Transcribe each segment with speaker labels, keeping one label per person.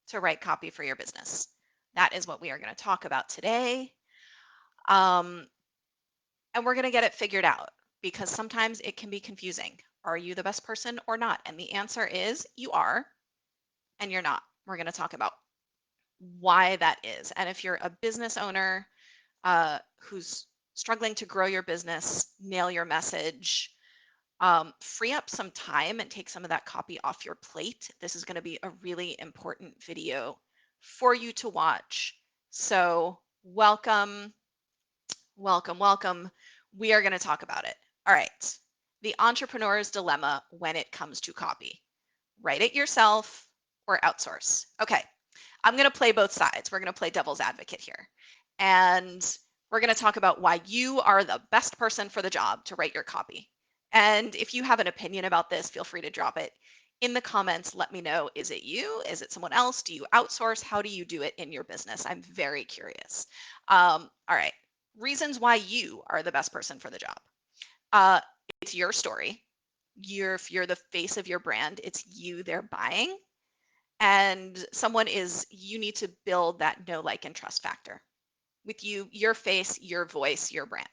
Speaker 1: to write copy for your business? That is what we are going to talk about today. Um, and we're going to get it figured out because sometimes it can be confusing. Are you the best person or not? And the answer is you are and you're not. We're going to talk about why that is. And if you're a business owner who's struggling to grow your business, nail your message, free up some time and take some of that copy off your plate. This is going to be a really important video for you to watch. So, welcome, welcome, welcome. We are going to talk about it. All right. The entrepreneur's dilemma when it comes to copy. Write it yourself or outsource. Okay. I'm going to play both sides. We're going to play devil's advocate here. And we're going to talk about why you are the best person for the job to write your copy. And if you have an opinion about this, feel free to drop it in the comments. Let me know. Is it you? Is it someone else? Do you outsource? How do you do it in your business? I'm very curious. All right. Reasons why you are the best person for the job. Uh, it's your story. If you're the face of your brand, it's you they're buying, and you need to build that know, like, and trust factor with you, your face, your voice, your brand.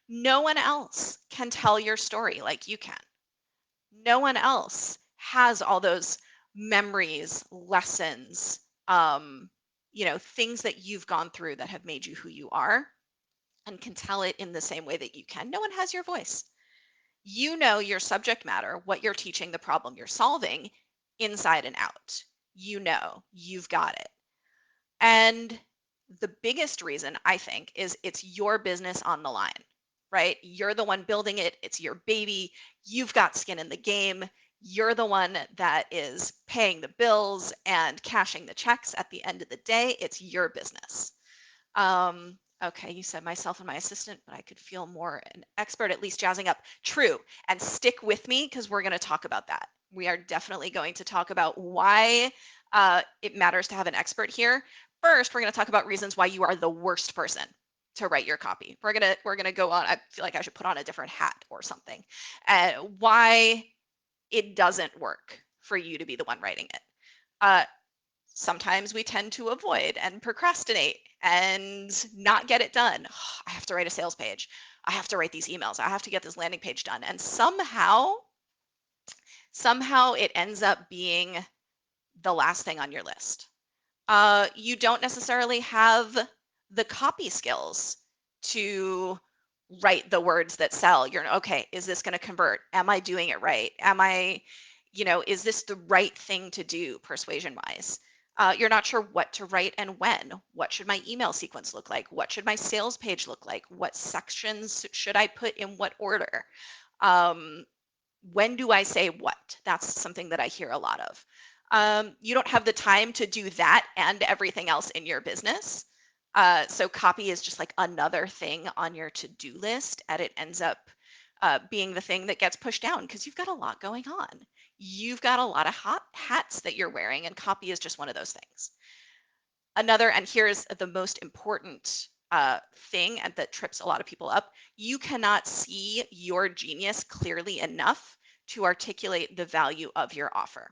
Speaker 1: No one else can tell your story like you can. No one else has all those memories, lessons, things that you've gone through that have made you who you are and can tell it in the same way that you can. No one has your voice. You know your subject matter, what you're teaching, the problem you're solving inside and out. You've got it. And the biggest reason I think is it's your business on the line, right? You're the one building it, it's your baby, you've got skin in the game. You're the one that is paying the bills and cashing the checks at the end of the day. It's your business. Okay, you said myself and my assistant, but I could feel more an expert, at least jazzing up. True. And stick with me because we're going to talk about that. We are definitely going to talk about why it matters to have an expert here. First, we're going to talk about reasons why you are the worst person to write your copy. We're gonna go on. I feel like I should put on a different hat or something. Why it doesn't work for you to be the one writing it. Uh, Sometimes we tend to avoid and procrastinate and not get it done. I have to write a sales page. I have to write these emails. I have to get this landing page done. And somehow it ends up being the last thing on your list. You don't necessarily have the copy skills to write the words that sell. You're okay, is this going to convert? Am I doing it right? Is this the right thing to do persuasion wise? You're not sure what to write and when. What should my email sequence look like? What should my sales page look like? What sections should I put in what order? Um, when do I say what? That's something that I hear a lot of. You don't have the time to do that and everything else in your business. So copy is just like another thing on your to-do list, and it ends up being the thing that gets pushed down because you've got a lot going on. You've got a lot of hot hats that you're wearing, and copy is just one of those things. And here's the most important thing and that trips a lot of people up. You cannot see your genius clearly enough to articulate the value of your offer.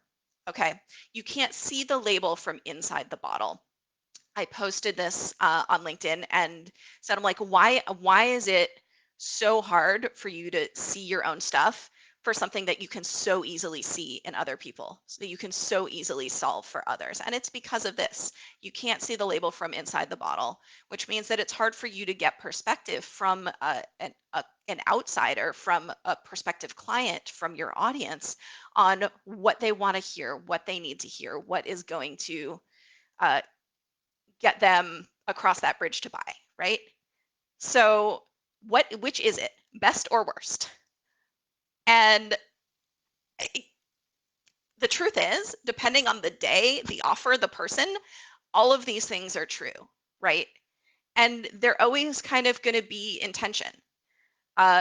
Speaker 1: Okay, you can't see the label from inside the bottle. I posted this on LinkedIn and said, I'm like, why is it so hard for you to see your own stuff for something that you can so easily see in other people, so that you can so easily solve for others? And it's because of this. You can't see the label from inside the bottle, which means that it's hard for you to get perspective from an outsider, from a prospective client, from your audience on what they want to hear, what they need to hear, what is going to uh, get them across that bridge to buy, right? So which is it, best or worst? And the truth is, depending on the day, the offer, the person, all of these things are true, right? And they're always kind of going to be in tension.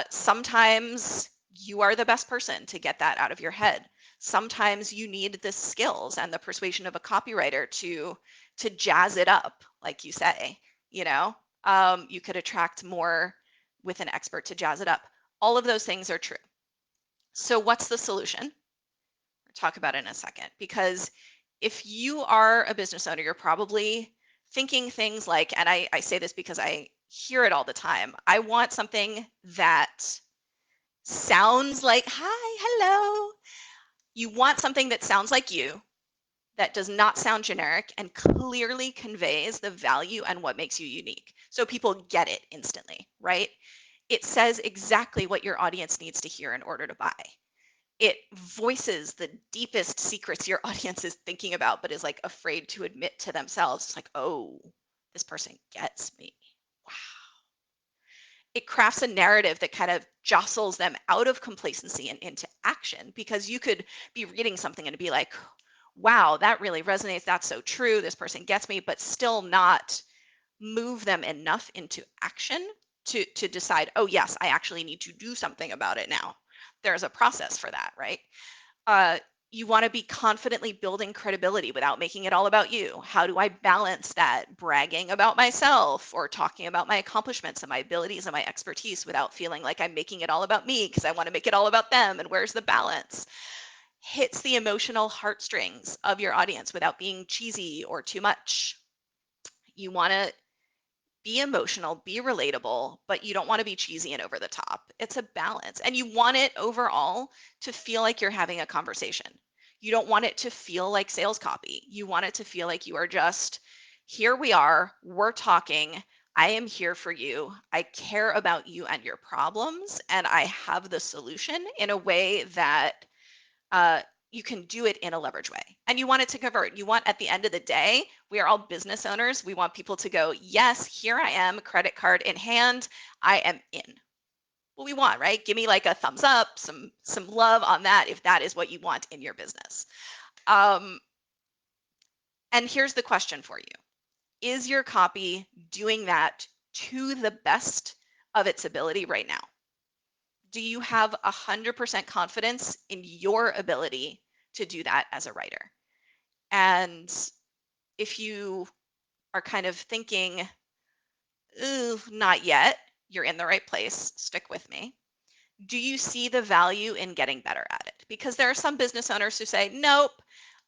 Speaker 1: Sometimes you are the best person to get that out of your head. Sometimes you need the skills and the persuasion of a copywriter to jazz it up, like you say. You could attract more with an expert to jazz it up. All of those things are true. So what's the solution? We'll talk about it in a second, because If you are a business owner, you're probably thinking things like, and I say this because I hear it all the time, I want something that sounds like, hi, hello. You want something that sounds like you, that does not sound generic and clearly conveys the value and what makes you unique. So people get it instantly, right? It says exactly what your audience needs to hear in order to buy. It voices the deepest secrets your audience is thinking about, but is like afraid to admit to themselves. It's like, oh, this person gets me. Wow. It crafts a narrative that kind of jostles them out of complacency and into action, because you could be reading something and be like, wow, that really resonates. That's so true. This person gets me, but still not move them enough into action to decide, oh yes, I actually need to do something about it now. There's a process for that, right? uh, you want to be confidently building credibility without making it all about you. How do I balance that bragging about myself or talking about my accomplishments and my abilities and my expertise without feeling like I'm making it all about me because I want to make it all about them? And where's the balance? Hits the emotional heartstrings of your audience without being cheesy or too much. You want to be emotional, be relatable, but you don't want to be cheesy and over the top. It's a balance. And you want it overall to feel like you're having a conversation. You don't want it to feel like sales copy. You want it to feel like you are just, here we are, we're talking. I am here for you. I care about you and your problems, and I have the solution in a way that uh, you can do it in a leverage way. And you want it to convert. You want, at the end of the day, we are all business owners. We want people to go, yes, here I am, credit card in hand. I am in. What we want, right? Give me like a thumbs up, some love on that if that is what you want in your business. Um, and here's the question for you. Is your copy doing that to the best of its ability right now? Do you have 100% confidence in your ability to do that as a writer? And if you are kind of thinking, ooh, not yet, you're in the right place, stick with me. Do you see the value in getting better at it? Because there are some business owners who say, nope,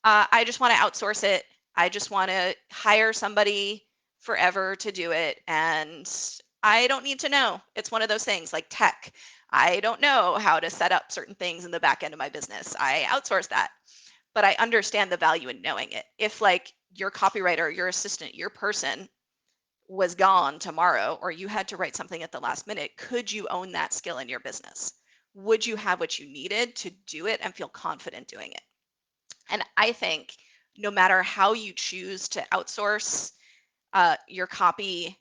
Speaker 1: I just want to outsource it. I just want to hire somebody forever to do it. And I don't need to know. It's one of those things like tech. I don't know how to set up certain things in the back end of my business. I outsource that, but I understand the value in knowing it. If like your copywriter, your assistant, your person was gone tomorrow, or you had to write something at the last minute, could you own that skill in your business? Would you have what you needed to do it and feel confident doing it? And I think no matter how you choose to outsource your copy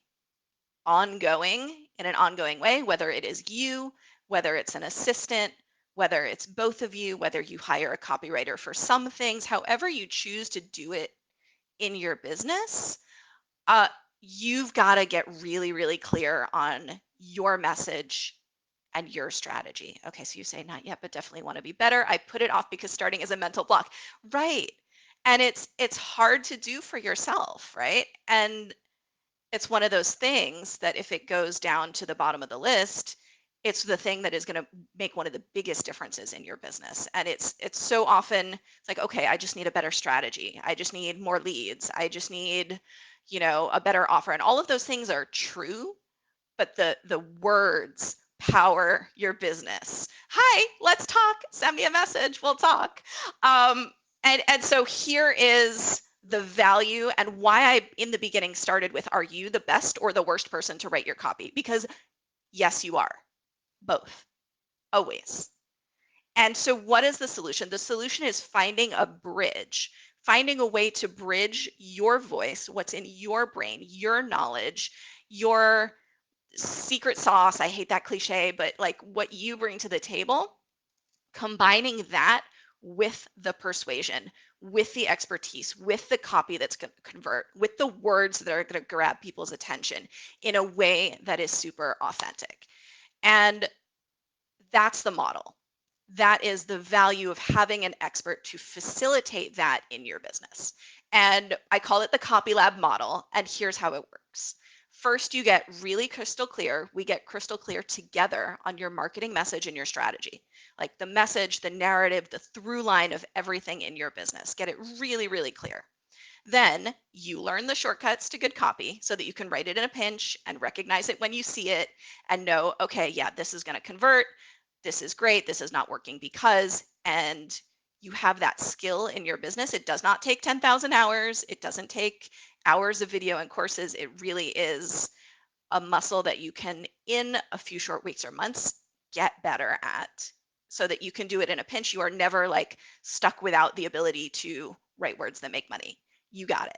Speaker 1: ongoing in an ongoing way, whether it is you, whether it's an assistant, whether it's both of you, whether you hire a copywriter for some things, however you choose to do it in your business, uh, you've got to get really, really clear on your message and your strategy. Okay, so you say not yet, but definitely want to be better. I put it off because starting is a mental block. Right. And it's hard to do for yourself, right? And it's one of those things that if it goes down to the bottom of the list, it's the thing that is going to make one of the biggest differences in your business. And it's so often it's like, okay, I just need a better strategy. I just need more leads. I just need, a better offer. And all of those things are true, but the words power your business. Hi, let's talk. Send me a message. We'll talk. Um, and so here is the value and why I in the beginning started with, are you the best or the worst person to write your copy? Because yes, you are. Both. Always. And so what is the solution? The solution is finding a bridge, finding a way to bridge your voice, what's in your brain, your knowledge, your secret sauce. I hate that cliche, but like what you bring to the table, combining that with the persuasion, with the expertise, with the copy that's going to convert, with the words that are going to grab people's attention in a way that is super authentic. And that's the model. That is the value of having an expert to facilitate that in your business. And I call it the Copy Lab model. And here's how it works. first you get really crystal clear. We get crystal clear together on your marketing message and your strategy, like the message, the narrative, the through line of everything in your business. Get it really, really clear. Then you learn the shortcuts to good copy so that you can write it in a pinch and recognize it when you see it and know, okay, yeah, this is going to convert. This is great. This is not working because, and you have that skill in your business. It does not take 10,000 hours. It doesn't take hours of video and courses. It really is a muscle that you can, in a few short weeks or months, get better at so that you can do it in a pinch. You are never like stuck without the ability to write words that make money. You got it.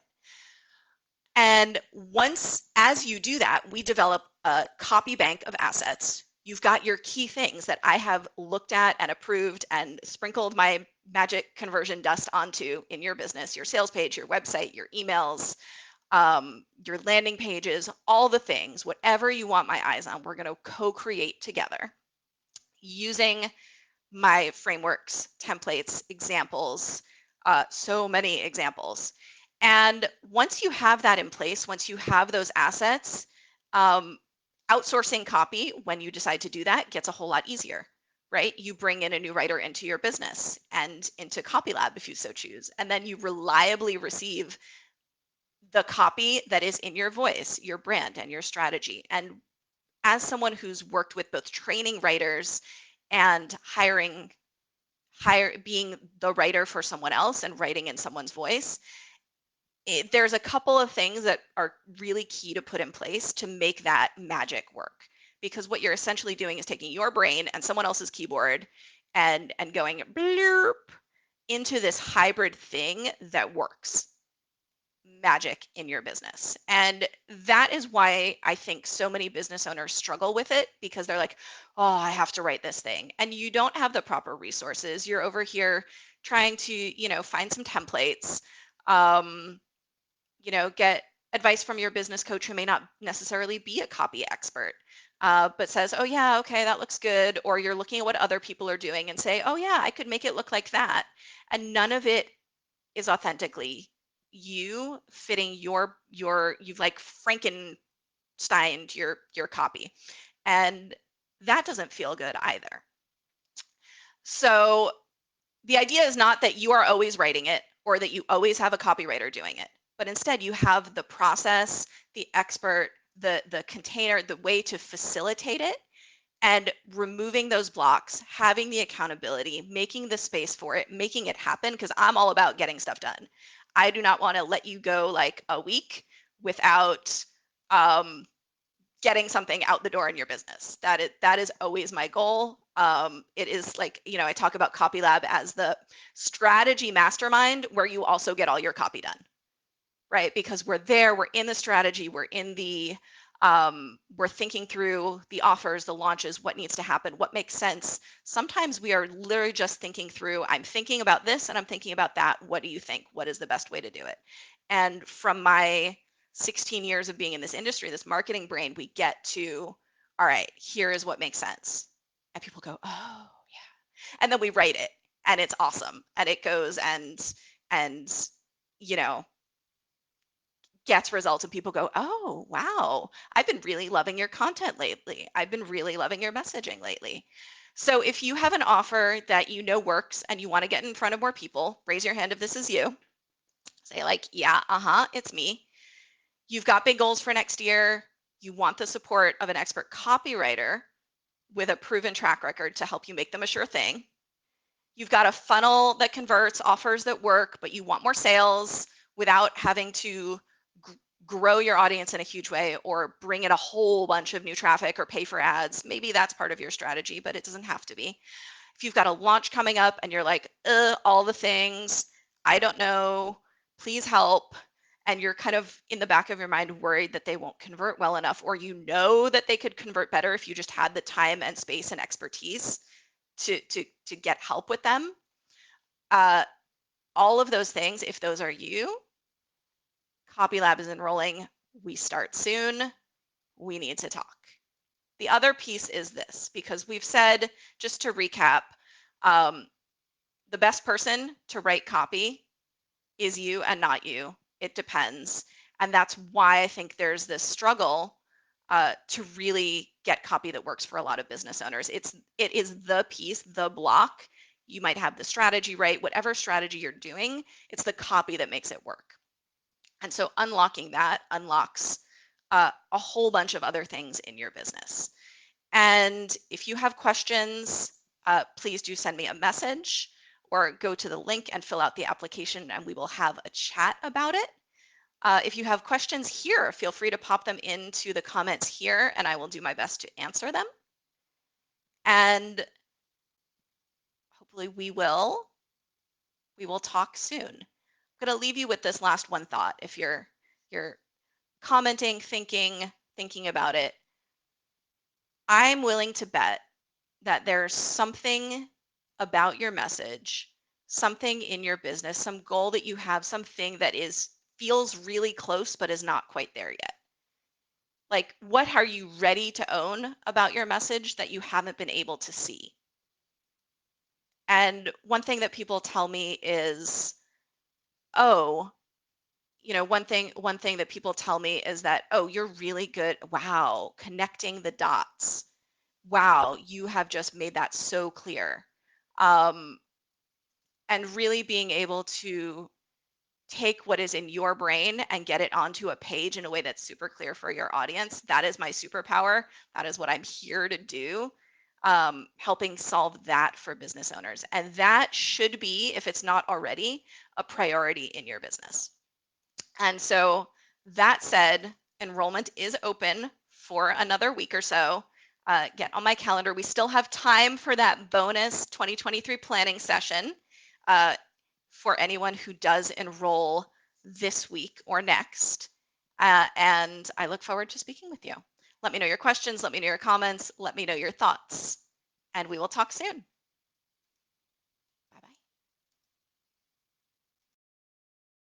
Speaker 1: And once, as you do that, we develop a copy bank of assets. You've got your key things that I have looked at and approved and sprinkled my magic conversion dust onto in your business, your sales page, your website, your emails, your landing pages, all the things, whatever you want my eyes on, we're going to co-create together using my frameworks, templates, examples, so many examples. And once you have that in place, once you have those assets, outsourcing copy, when you decide to do that, gets a whole lot easier, right? You bring in a new writer into your business and into CopyLab if you so choose, and then you reliably receive the copy that is in your voice, your brand, and your strategy. And as someone who's worked with both training writers and being the writer for someone else and writing in someone's voice, there's a couple of things that are really key to put in place to make that magic work. Because what you're essentially doing is taking your brain and someone else's keyboard and going blurp into this hybrid thing that works. Magic in your business. And that is why I think so many business owners struggle with it, because they're like, oh, I have to write this thing. And you don't have the proper resources. You're over here trying to, find some templates, get advice from your business coach who may not necessarily be a copy expert, but says, oh, yeah, okay, that looks good. Or you're looking at what other people are doing and say, oh, yeah, I could make it look like that. And none of it is authentically you fitting you've like Frankensteined your copy, and that doesn't feel good either. So the idea is not that you are always writing it or that you always have a copywriter doing it, but instead you have the process, the expert, the container, the way to facilitate it, and removing those blocks, having the accountability, making the space for it, making it happen, because I'm all about getting stuff done. I do not want to let you go like a week without getting something out the door in your business. That is always my goal. It is like, I talk about CopyLab as the strategy mastermind where you also get all your copy done, right? Because we're in the strategy, we're thinking through the offers, the launches, what needs to happen, what makes sense. Sometimes we are literally just thinking through, I'm thinking about this and I'm thinking about that. What do you think? What is the best way to do it? And from my 16 years of being in this industry, this marketing brain, we get to, all right, here is what makes sense. And people go, oh, yeah. And then we write it and it's awesome. And it goes and gets results, and people go, oh, wow, I've been really loving your content lately. I've been really loving your messaging lately. So if you have an offer that works and you want to get in front of more people, raise your hand if this is you. Say like, yeah, it's me. You've got big goals for next year. You want the support of an expert copywriter with a proven track record to help you make them a sure thing. You've got a funnel that converts, offers that work, but you want more sales without having to grow your audience in a huge way or bring in a whole bunch of new traffic or pay for ads. Maybe that's part of your strategy, but it doesn't have to be. If you've got a launch coming up and you're like, all the things, I don't know, please help. And you're kind of in the back of your mind worried that they won't convert well enough, or that they could convert better if you just had the time and space and expertise to get help with them. All of those things, if those are you, CopyLab is enrolling. We start soon. We need to talk. The other piece is this, because we've said, just to recap, the best person to write copy is you and not you. It depends. And that's why I think there's this struggle to really get copy that works for a lot of business owners. It is the piece, the block. You might have the strategy right, whatever strategy you're doing, it's the copy that makes it work. And so unlocking that unlocks a whole bunch of other things in your business. And if you have questions, please do send me a message or go to the link and fill out the application, and we will have a chat about it. If you have questions here, feel free to pop them into the comments here, and I will do my best to answer them. And hopefully we will talk soon. I'm going to leave you with this last one thought. If you're commenting, thinking about it, I'm willing to bet that there's something about your message, something in your business, some goal that you have, something that feels really close but is not quite there yet. Like, what are you ready to own about your message that you haven't been able to see? And one thing that people tell me is, oh, one thing that people tell me is that, oh, you're really good. Wow, connecting the dots. Wow, you have just made that so clear. Um, and really being able to take what is in your brain and get it onto a page in a way that's super clear for your audience. That is my superpower. That is what I'm here to do, helping solve that for business owners. And that should be, if it's not already, a priority in your business. And so that said, enrollment is open for another week or so. Get on my calendar. We still have time for that bonus 2023 planning session uh, for anyone who does enroll this week or next. And I look forward to speaking with you. Let me know your questions. Let me know your comments. Let me know your thoughts. And we will talk soon.